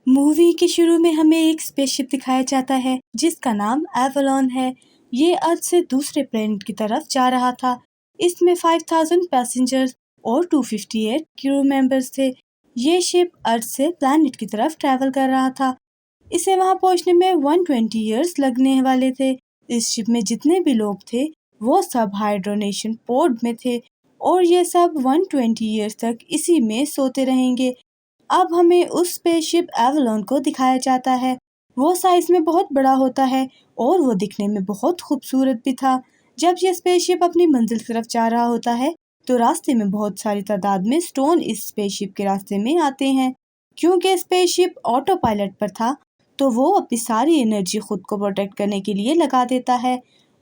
Movie کے شروع میں ہمیں ایک اسپیس شپ دکھایا جاتا ہے جس کا نام ایولون ہے۔ یہ ارتھ سے دوسرے پلانٹ کی طرف جا رہا تھا۔ اس میں 5000 پیسنجرز اور 258 کرو ممبرز تھے۔ یہ شپ ارتھ سے پلانٹ کی طرف ٹریول کر رہا تھا۔ اسے وہاں پہنچنے میں 120 ایئرز لگنے والے تھے۔ اس شپ میں جتنے بھی لوگ تھے وہ سب ہائیڈرونیشن پوڈ میں تھے اور یہ سب 120 ایئرز تک اسی میں سوتے رہیں گے۔ اب ہمیں اس اسپیس شپ ایولون کو دکھایا جاتا ہے۔ وہ سائز میں بہت بڑا ہوتا ہے اور وہ دکھنے میں بہت خوبصورت بھی تھا۔ جب یہ اسپیس شپ اپنی منزل کی طرف جا رہا ہوتا ہے تو راستے میں بہت ساری تعداد میں اسٹون اس اسپیس شپ کے راستے میں آتے ہیں۔ کیونکہ اسپیس شپ آٹو پائلٹ پر تھا تو وہ اپنی ساری انرجی خود کو پروٹیکٹ کرنے کے لیے لگا دیتا ہے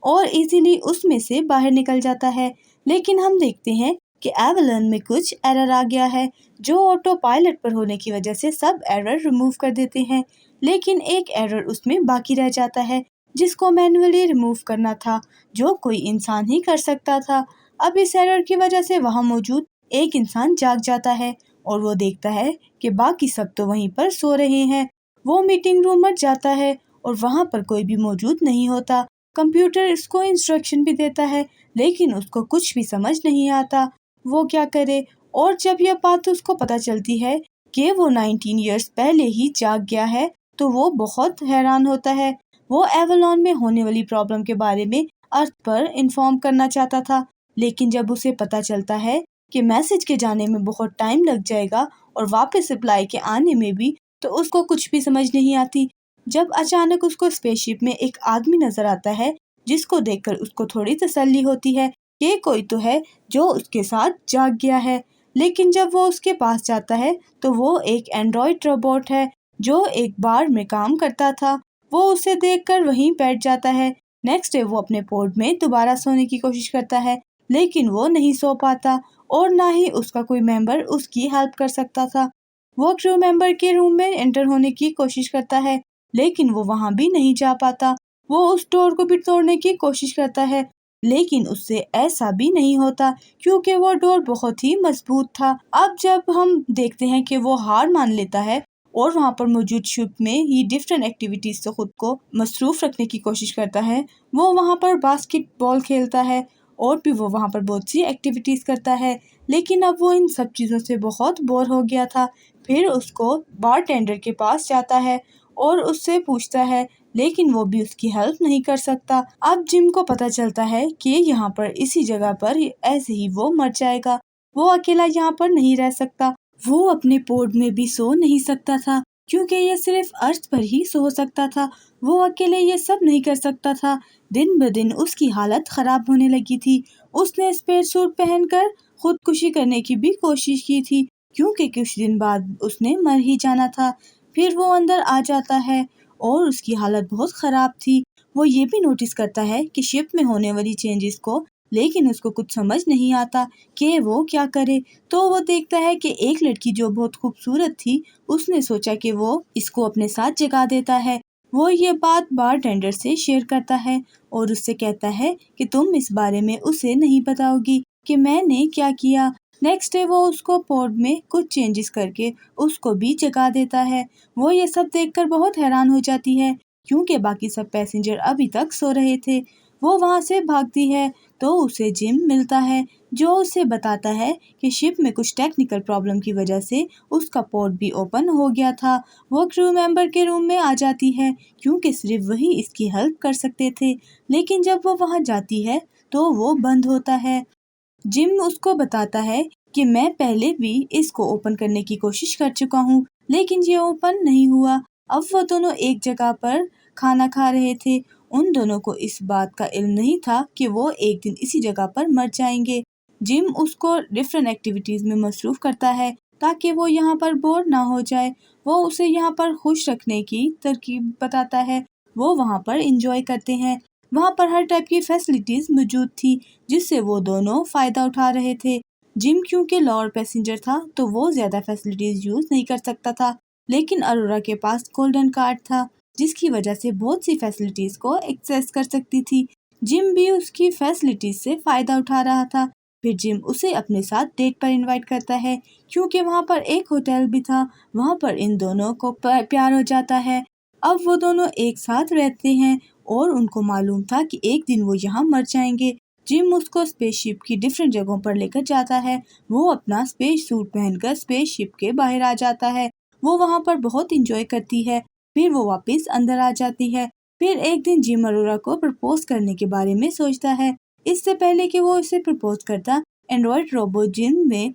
اور ایزیلی اس میں سے باہر نکل جاتا ہے۔ لیکن ہم دیکھتے ہیں کہ ایولون میں کچھ ایرر آ گیا ہے جو آٹو پائلٹ پر ہونے کی وجہ سے سب ایرر ریموو کر دیتے ہیں، لیکن ایک ایرر اس میں باقی رہ جاتا ہے جس کو مینولی ریموو کرنا تھا، جو کوئی انسان ہی کر سکتا تھا۔ اب اس ایرر کی وجہ سے وہاں موجود ایک انسان جاگ جاتا ہے اور وہ دیکھتا ہے کہ باقی سب تو وہیں پر سو رہے ہیں۔ وہ میٹنگ روم میں جاتا ہے اور وہاں پر کوئی بھی موجود نہیں ہوتا۔ کمپیوٹر اس کو انسٹرکشن بھی دیتا ہے لیکن اس کو کچھ بھی سمجھ نہیں آتا وہ کیا کرے، اور جب یہ بات اس کو پتہ چلتی ہے کہ وہ 19 ایئرز پہلے ہی جاگ گیا ہے تو وہ بہت حیران ہوتا ہے۔ وہ ایولون میں ہونے والی پرابلم کے بارے میں ارتھ پر انفارم کرنا چاہتا تھا، لیکن جب اسے پتہ چلتا ہے کہ میسج کے جانے میں بہت ٹائم لگ جائے گا اور واپس رپلائی کے آنے میں بھی، تو اس کو کچھ بھی سمجھ نہیں آتی۔ جب اچانک اس کو اسپیس شپ میں ایک آدمی نظر آتا ہے جس کو دیکھ کر اس کو تھوڑی تسلی ہوتی ہے کہ کوئی تو ہے جو اس کے ساتھ جاگ گیا ہے، لیکن جب وہ اس کے پاس جاتا ہے تو وہ ایک اینڈرائڈ روبوٹ ہے جو ایک بار میں کام کرتا تھا۔ وہ اسے دیکھ کر وہیں بیٹھ جاتا ہے۔ نیکسٹ ڈے وہ اپنے پوڈ میں دوبارہ سونے کی کوشش کرتا ہے لیکن وہ نہیں سو پاتا اور نہ ہی اس کا کوئی ممبر اس کی ہیلپ کر سکتا تھا۔ وہ کرو ممبر کے روم میں انٹر ہونے کی کوشش کرتا ہے لیکن وہ وہاں بھی نہیں جا پاتا۔ وہ اس ڈور کو بھی توڑنے کی کوشش کرتا ہے لیکن اس سے ایسا بھی نہیں ہوتا کیونکہ وہ ڈور بہت ہی مضبوط تھا۔ اب جب ہم دیکھتے ہیں کہ وہ ہار مان لیتا ہے اور وہاں پر موجود شپ میں ہی ڈفرینٹ ایکٹیویٹیز سے خود کو مصروف رکھنے کی کوشش کرتا ہے، وہ وہاں پر باسکٹ بال کھیلتا ہے اور بھی وہ وہاں پر بہت سی ایکٹیویٹیز کرتا ہے، لیکن اب وہ ان سب چیزوں سے بہت بور ہو گیا تھا۔ پھر اس کو بار ٹینڈر کے پاس جاتا ہے اور اس سے پوچھتا ہے لیکن وہ بھی اس کی ہیلپ نہیں کر سکتا۔ اب جم کو پتہ چلتا ہے کہ یہاں پر اسی جگہ پر ایسے ہی وہ مر جائے گا، وہ اکیلا یہاں پر نہیں رہ سکتا۔ وہ اپنے پوڈ میں بھی سو نہیں سکتا تھا کیونکہ یہ صرف ارتھ پر ہی سو سکتا تھا، وہ اکیلے یہ سب نہیں کر سکتا تھا۔ دن بدن اس کی حالت خراب ہونے لگی تھی۔ اس نے اسپیس سوٹ پہن کر خودکشی کرنے کی بھی کوشش کی تھی کیونکہ کچھ دن بعد اس نے مر ہی جانا تھا۔ پھر وہ اندر آ جاتا ہے اور اس کی حالت بہت خراب تھی۔ وہ یہ بھی نوٹس کرتا ہے کہ شپ میں ہونے والی چینجز کو، لیکن اس کو کچھ سمجھ نہیں آتا کہ وہ کیا کرے۔ تو وہ دیکھتا ہے کہ ایک لڑکی جو بہت خوبصورت تھی، اس نے سوچا کہ وہ اس کو اپنے ساتھ جگا دیتا ہے۔ وہ یہ بات بار ٹینڈر سے شیئر کرتا ہے اور اس سے کہتا ہے کہ تم اس بارے میں اسے نہیں بتاؤ گی کہ میں نے کیا کیا۔ نیکسٹ ڈے وہ اس کو پوڈ میں کچھ چینجز کر کے اس کو بھی جگا دیتا ہے۔ وہ یہ سب دیکھ کر بہت حیران ہو جاتی ہے کیونکہ باقی سب پیسنجر ابھی تک سو رہے تھے۔ وہ وہاں سے بھاگتی ہے تو اسے جم ملتا ہے جو اسے بتاتا ہے کہ شپ میں کچھ ٹیکنیکل پرابلم کی وجہ سے اس کا پورٹ بھی اوپن ہو گیا تھا۔ وہ کرو ممبر کے روم میں آ جاتی ہے کیونکہ صرف وہی اس کی ہیلپ کر سکتے تھے، لیکن جب وہ وہاں جاتی ہے تو وہ بند ہوتا ہے۔ جم اس کو بتاتا ہے کہ میں پہلے بھی اس کو اوپن کرنے کی کوشش کر چکا ہوں لیکن یہ اوپن نہیں ہوا۔ اب وہ دونوں ایک جگہ پر کھانا کھا رہے تھے۔ ان دونوں کو اس بات کا علم نہیں تھا کہ وہ ایک دن اسی جگہ پر مر جائیں گے۔ جم اس کو ڈفرینٹ ایکٹیویٹیز میں مصروف کرتا ہے تاکہ وہ یہاں پر بور نہ ہو جائے۔ وہ اسے یہاں پر خوش رکھنے کی ترکیب بتاتا ہے۔ وہ وہاں پر انجوائے کرتے ہیں۔ وہاں پر ہر ٹائپ کی فیسلٹیز موجود تھی جس سے وہ دونوں فائدہ اٹھا رہے تھے۔ جم کیونکہ لوور پیسنجر تھا تو وہ زیادہ فیسلٹیز یوز نہیں کر سکتا تھا، لیکن ارورا کے پاس گولڈن کارڈ تھا جس کی وجہ سے بہت سی فیسلٹیز کو ایکسیس کر سکتی تھی۔ جم بھی اس کی فیسلٹیز سے فائدہ اٹھا رہا تھا پھر جم اسے اپنے ساتھ ڈیٹ پر انوائٹ کرتا ہے کیونکہ وہاں پر ایک ہوٹل بھی تھا. وہاں پر ان دونوں کو پیار ہو جاتا ہے. اب وہ دونوں ایک ساتھ رہتے ہیں اور ان کو معلوم تھا کہ ایک دن وہ یہاں مر جائیں گے. جم اس کو اسپیس شپ کی ڈفرینٹ جگہوں پر لے کر جاتا ہے. وہ اپنا اسپیس سوٹ پہن کر اسپیس شپ کے باہر آ جاتا ہے. وہ وہاں پر بہت انجوائے کرتی ہے. پھر وہ واپس اندر آ جاتی ہے. پھر ایک دن جم ارورا کو پرپوز کرنے کے بارے میں سوچتا ہے. اس سے پہلے کہ وہ اسے پرپوز کرتا، اینڈرائڈ روبوٹ جم میں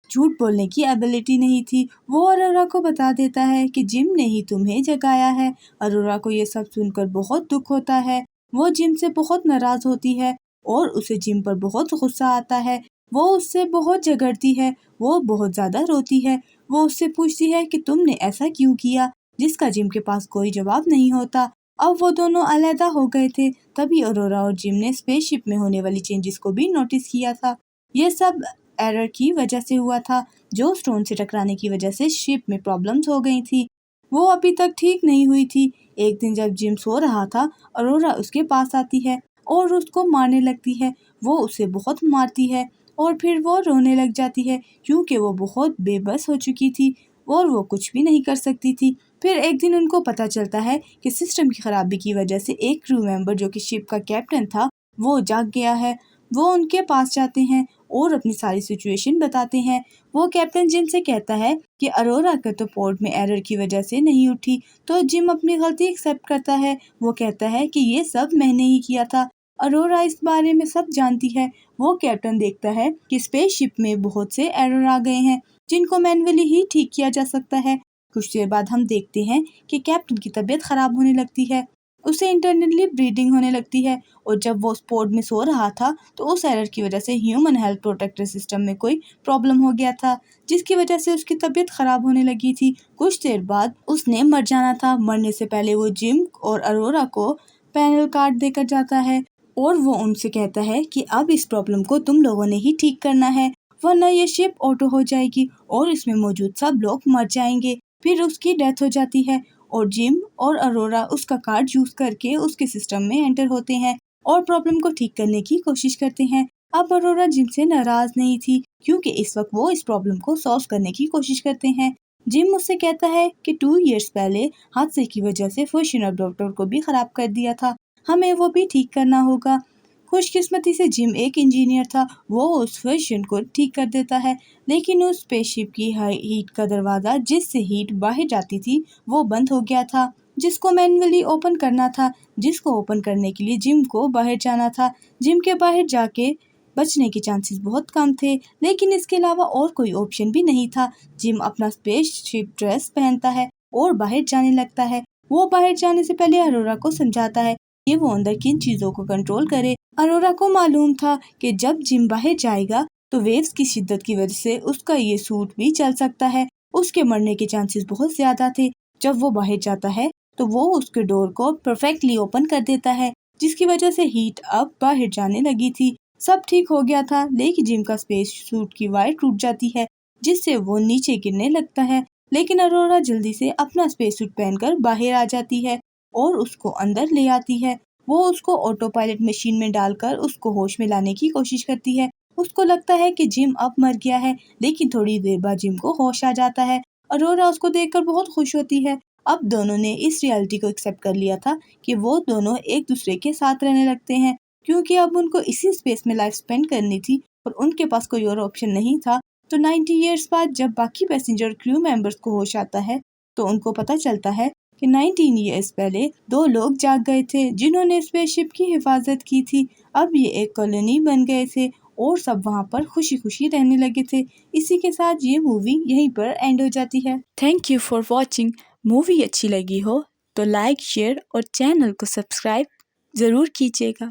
جھوٹ بولنے کی ایبلٹی نہیں تھی. وہ ارورا کو بتا دیتا ہے کہ جم نے ہی تمہیں جگایا ہے. ارورا کو یہ سب سن کر بہت دکھ ہوتا ہے. وہ جم سے بہت ناراض ہوتی ہے اور اسے جم پر بہت غصہ آتا ہے. وہ اس سے بہت جھگڑتی ہے. وہ بہت زیادہ روتی ہے. وہ اس سے پوچھتی ہے کہ تم نے ایسا کیوں کیا، جس کا جم کے پاس کوئی جواب نہیں ہوتا. اب وہ دونوں علیحدہ ہو گئے تھے. تبھی ارورا اور جم نے اسپیس شپ میں ہونے والی چینجز کو بھی نوٹس کیا تھا. یہ سب ایرر کی وجہ سے ہوا تھا جو اسٹون سے ٹکرانے کی وجہ سے شپ میں پرابلمز ہو گئی تھی. وہ ابھی تک ٹھیک نہیں ہوئی تھی. ایک دن جب جم سو رہا تھا، ارورا اس کے پاس آتی ہے اور اس کو مارنے لگتی ہے. وہ اسے بہت مارتی ہے اور پھر وہ رونے لگ جاتی ہے کیونکہ وہ بہت بے بس ہو چکی تھی اور وہ کچھ بھی نہیں کر سکتی تھی. پھر ایک دن ان کو پتہ چلتا ہے کہ سسٹم کی خرابی کی وجہ سے ایک کرو ممبر جو کہ شپ کا کیپٹن تھا وہ جاگ گیا ہے. وہ ان کے پاس جاتے ہیں اور اپنی ساری سچویشن بتاتے ہیں. وہ کیپٹن جم سے کہتا ہے کہ ارورا کا تو پورٹ میں ایرر کی وجہ سے نہیں اٹھی. تو جم اپنی غلطی ایکسیپٹ کرتا ہے. وہ کہتا ہے کہ یہ سب میں نے ہی کیا تھا. ارورا اس بارے میں سب جانتی ہے. وہ کیپٹن دیکھتا ہے کہ اسپیس شپ میں بہت سے ایرر آ گئے ہیں جن کو مینولی ہی ٹھیک کیا جا سکتا ہے. کچھ دیر بعد ہم دیکھتے ہیں کہ کیپٹن کی طبیعت خراب ہونے لگتی ہے. اسے انٹرنلی بلیڈنگ ہونے لگتی ہے اور جب وہ اس پوڈ میں سو رہا تھا تو اس ایرر کی وجہ سے ہیومن ہیلتھ پروٹیکٹر سسٹم میں کوئی پرابلم ہو گیا تھا جس کی وجہ سے اس کی طبیعت خراب ہونے لگی تھی. کچھ دیر بعد اس نے مر جانا تھا. مرنے سے پہلے وہ جم اور ارورا کو پینل کارڈ دے کر جاتا ہے اور وہ ان سے کہتا ہے کہ اب اس پرابلم کو تم لوگوں نے ہی ٹھیک کرنا ہے ورنہ یہ شپ آٹو ہو جائے گی اور اس میں موجود سب لوگ مر جائیں گے. پھر اس کی ڈیتھ ہو جاتی ہے اور جم اور ارورا اس کا کارڈ یوز کر کے اس کے سسٹم میں انٹر ہوتے ہیں اور پرابلم کو ٹھیک کرنے کی کوشش کرتے ہیں. اب ارورا جم سے ناراض نہیں تھی کیونکہ اس وقت وہ اس پرابلم کو سالو کرنے کی کوشش کرتے ہیں. جم اس سے کہتا ہے کہ 2 ایئرز پہلے حادثے کی وجہ سے فوشن ابڈاپٹر کو بھی خراب کر دیا تھا. ہمیں وہ بھی ٹھیک کرنا ہوگا. خوش قسمتی سے جم ایک انجینئر تھا. وہ اس فوشن کو ٹھیک کر دیتا ہے لیکن اس اسپیس شپ کی ہیٹ کا دروازہ جس سے ہیٹ باہر جاتی تھی وہ بند ہو گیا تھا جس کو مینولی اوپن کرنا تھا. جس کو اوپن کرنے کے لیے جم کو باہر جانا تھا. جم کے باہر جا کے بچنے کے چانسز بہت کم تھے لیکن اس کے علاوہ اور کوئی آپشن بھی نہیں تھا. جم اپنا اسپیس شپ ڈریس پہنتا ہے اور باہر جانے لگتا ہے. وہ باہر جانے سے پہلے ارورا کو سمجھاتا ہے کہ وہ اندر کن چیزوں کو کنٹرول کرے. ارورا کو معلوم تھا کہ جب جم باہر جائے گا تو ویوز کی شدت کی وجہ سے اس کا یہ سوٹ بھی چل سکتا ہے. اس کے مرنے کے چانسز بہت زیادہ تھے. جب وہ باہر جاتا ہے تو وہ اس کے ڈور کو پرفیکٹلی اوپن کر دیتا ہے جس کی وجہ سے ہیٹ اب باہر جانے لگی تھی. سب ٹھیک ہو گیا تھا لیکن جم کا اسپیس سوٹ کی وائر ٹوٹ جاتی ہے جس سے وہ نیچے گرنے لگتا ہے. لیکن ارورا جلدی سے اپنا اسپیس سوٹ پہن کر باہر آ جاتی ہے اور اس کو اندر لے آتی ہے. وہ اس کو آٹو پائلٹ مشین میں ڈال کر اس کو ہوش میں لانے کی کوشش کرتی ہے. اس کو لگتا ہے کہ جم اب مر گیا ہے لیکن تھوڑی دیر بعد جم کو ہوش آ جاتا ہے. ارورا اس کو دیکھ کر بہت خوش ہوتی ہے. اب دونوں نے اس ریالٹی کو ایکسیپٹ کر لیا تھا کہ وہ دونوں ایک دوسرے کے ساتھ رہنے لگتے ہیں کیونکہ اب ان کو اسی اسپیس میں لائف سپینڈ کرنی تھی اور ان کے پاس کوئی اور آپشن نہیں تھا. تو 90 ایئرز بعد جب باقی پیسنجر کریو ممبرز کو ہوش آتا ہے تو ان کو پتہ چلتا ہے کہ 19 ایئرز پہلے 2 لوگ جاگ گئے تھے جنہوں نے اسپیس شپ کی حفاظت کی تھی. اب یہ ایک کالونی بن گئے تھے اور سب وہاں پر خوشی خوشی رہنے لگے تھے. اسی کے ساتھ یہ مووی یہیں پر اینڈ ہو جاتی ہے. Thank you for watching. Movie اچھی لگی ہو تو لائک، شیئر اور چینل کو سبسکرائب ضرور کیجیے گا.